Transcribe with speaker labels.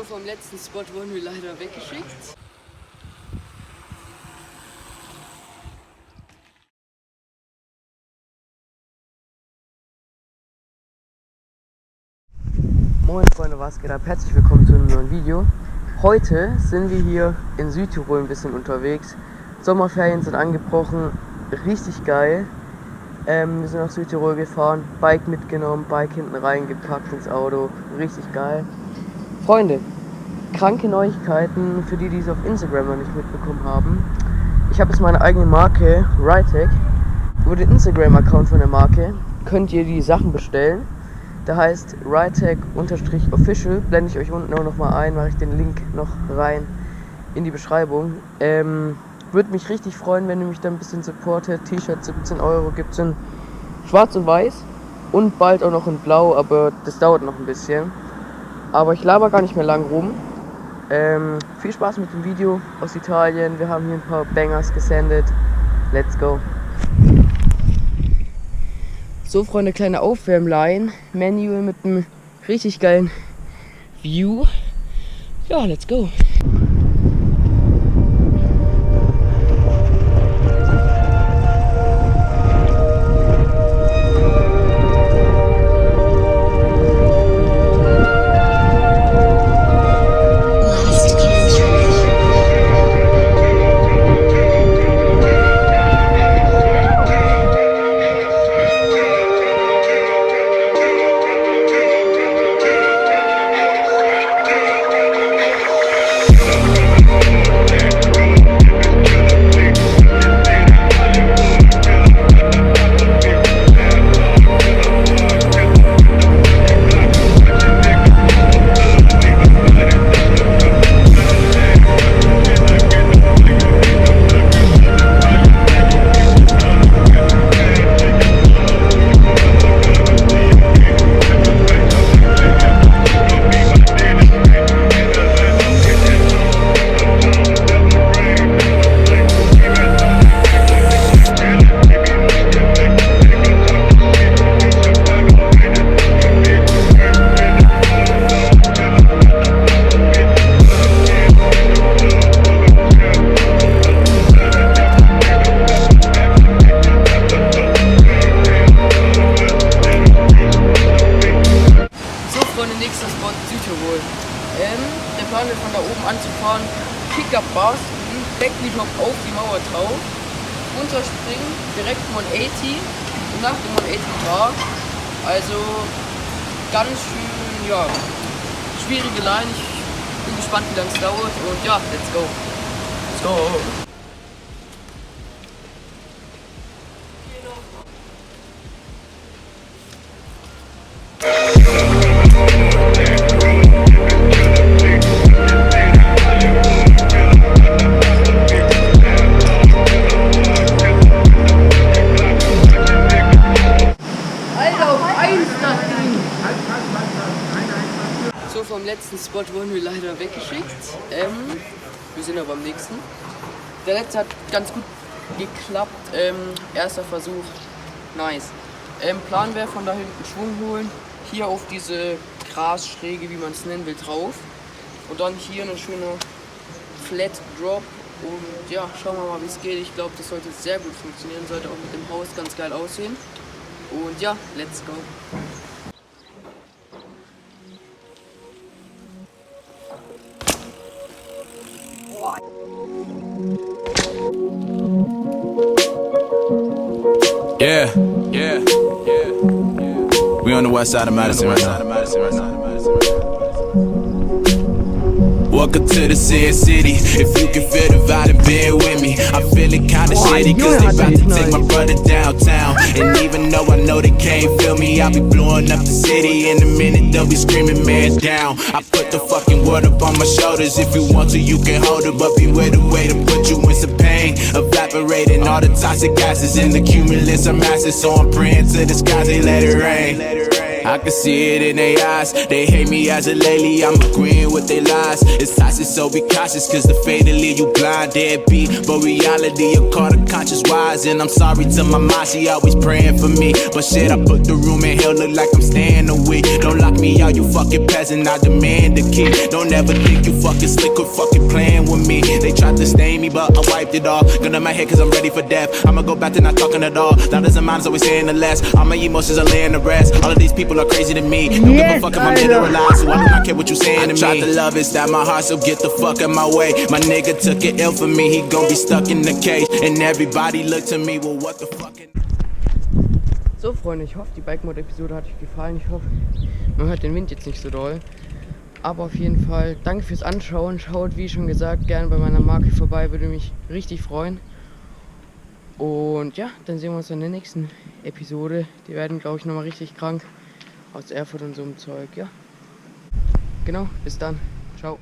Speaker 1: So, vom letzten Spot wurden wir leider weggeschickt. Moin Freunde, was geht ab? Herzlich willkommen zu einem neuen Video. Heute sind wir hier in Südtirol ein bisschen unterwegs. Sommerferien sind angebrochen, richtig geil. Wir sind nach Südtirol gefahren, Bike mitgenommen, Bike hinten reingepackt ins Auto, richtig geil. Freunde, kranke Neuigkeiten für die, die es auf Instagram noch nicht mitbekommen haben. Ich habe jetzt meine eigene Marke, Rytec. Über den Instagram-Account von der Marke könnt ihr die Sachen bestellen. Der heißt Rytec_official, blende ich euch unten auch nochmal ein, mache ich den Link noch rein in die Beschreibung. Würde mich richtig freuen, wenn ihr mich da ein bisschen supportet. T-Shirt 17 Euro gibt es in schwarz und weiß und bald auch noch in blau, aber das dauert noch ein bisschen. Aber ich laber gar nicht mehr lang rum. Viel Spaß mit dem Video aus Italien, wir haben hier ein paar Bangers gesendet. Let's go! So Freunde, kleine Aufwärmline, Manual mit einem richtig geilen View. Ja, let's go. Nächster Spot Südtirol. Der Plan ist von da oben anzufahren, Kick-Up-Bars, Backflip auf die Mauer drauf, runterspringen, direkt 180 und nach dem 180 Bar. Also ganz schön, ja, schwierige Line. Ich bin gespannt, wie lange es dauert und ja, let's go. Let's go. So, vom letzten Spot wurden wir leider weggeschickt. Wir sind aber am nächsten. Der letzte hat ganz gut geklappt. Erster Versuch, nice. Plan wäre von da hinten Schwung holen, hier auf diese Grasschräge, wie man es nennen will, drauf. Und dann hier eine schöne Flat Drop. Und ja, schauen wir mal, wie es geht. Ich glaube, das sollte sehr gut funktionieren, sollte auch mit dem Haus ganz geil aussehen. Und ja, let's go.
Speaker 2: Yeah. We on the west side of Madison right now. Welcome to the city. If you can feel the vibe, then bear with me. I'm feeling kinda shady, cause they about to take my brother downtown. And even though I know they can't feel me, I'll be blowing up the city. In a minute, they'll be screaming, man down. I put the fucking world up on my shoulders. If you want to, you can hold it, but beware the way to put you in some pain. Evaporating all the toxic gases in the cumulus of masses. So I'm praying to the skies, they let it rain. I can see it in their eyes. They hate me as a lady, I'm agreeing with their lies. It's toxic, so be cautious, cause the fate will leave you blind, deadbeat. But reality, you're caught unconscious wise. And I'm sorry to my mom, she always praying for me. But shit, I put the room in hell, look like I'm staying away. Don't lock me out, you fucking peasant, I demand the key. Don't ever think you fucking slick or fucking playing with me. They tried to stain me, but I wiped it off. Gun in my head cause I'm ready for death. I'ma go back to not talking at all. That doesn't mind, always saying the less. All my emotions are laying the rest. All of these people are crazy to me. Don't give a fuck if I'm dead or alive, so I do not care what you saying to me. I tried to love it, stab my heart, so get the fuck out my way. My nigga took it ill for me, he gon' be stuck in the cage. And everybody look to me, well what the fuck.
Speaker 1: So Freunde, ich hoffe, die Bike-Mod-Episode hat euch gefallen. Ich hoffe, man hört den Wind jetzt nicht so doll. Aber auf jeden Fall, danke fürs Anschauen. Schaut, wie schon gesagt, gerne bei meiner Marke vorbei, würde mich richtig freuen. Und ja, dann sehen wir uns in der nächsten Episode. Die werden, glaube ich, nochmal richtig krank aus Erfurt und so einem Zeug, ja. Genau, bis dann. Ciao.